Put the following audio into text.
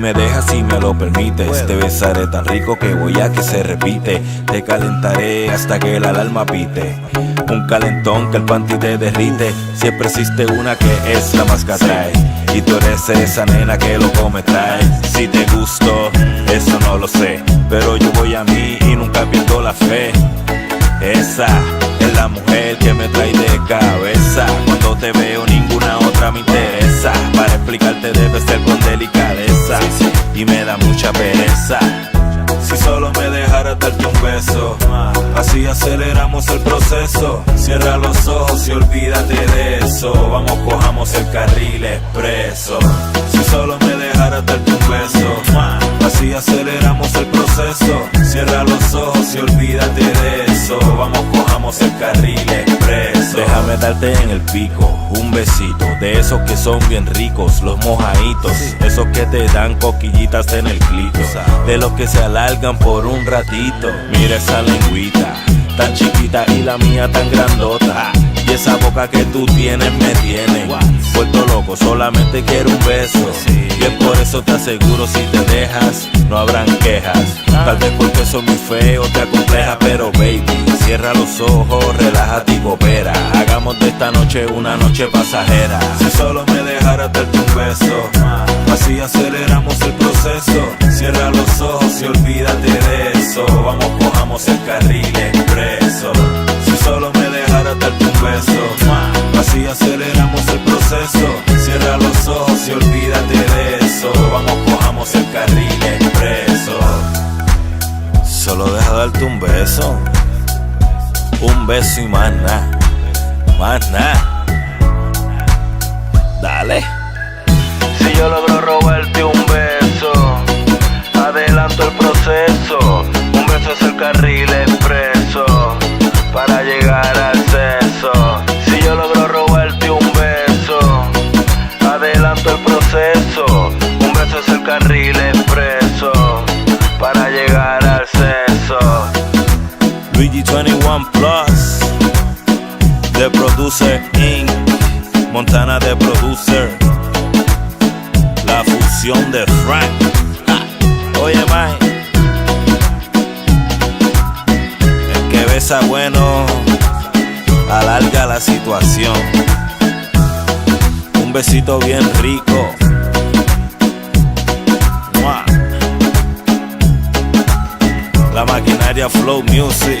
me dejas si me lo permites, te besaré tan rico que voy a que se repite. Te calentaré hasta que la alarma pite. Un calentón que el panty te derrite. Siempre existe una que es la más que atrae, y tú eres esa nena que loco me trae. Si te gusto, eso no lo sé, pero yo voy a mí y nunca pierdo la fe. Esa es la mujer que me trae de cabeza. Cuando te veo ninguna otra me interesa. Para explicarte debe ser con delicadeza, y me da mucha pereza. Si solo me dejaras darte un beso, así aceleramos el proceso. Cierra los ojos y olvídate de eso. Vamos, cojamos el carril expreso. Si solo me dejaras darte un beso, así aceleramos el proceso. Cierra los ojos y olvídate de eso. Vamos, cojamos el carril expreso. Déjame darte en el pico un besito, de esos que son bien ricos, los mojaditos, esos que te dan coquillitas en el clito, de los que se alargan por un ratito. Mira esa lengüita tan chiquita y la mía tan grandota, y esa boca que tú tienes me tiene vuelto loco, solamente quiero un beso. Y es por eso te aseguro, si te dejas no habrán quejas. Tal vez porque soy muy feo te acompleja, pero baby, cierra los ojos, relájate y coopera. Hagamos de esta noche una noche pasajera. Si solo me dejaras darte un beso, así aceleramos el proceso. Cierra los ojos y olvídate de eso. Vamos, cojamos el carril expreso. Si solo me dejaras darte un beso, así aceleramos el proceso. Cierra los ojos y olvídate de eso. Vamos, cojamos el carril expreso. Solo deja darte un beso y más nada, más nada. Dale. Si yo logro robarte un beso, adelanto el proceso. Un beso es el carril expreso para llegar al sexo. Si yo logro robarte un beso, adelanto el proceso. Un beso es el carril expreso para llegar al sexo. Luigi 21 Plus, The Producer Inc., Montana The Producer, la fusión de Frank. Oye, man, el que besa bueno alarga la situación. Un besito bien rico. ¡Mua! La maquinaria Flow Music.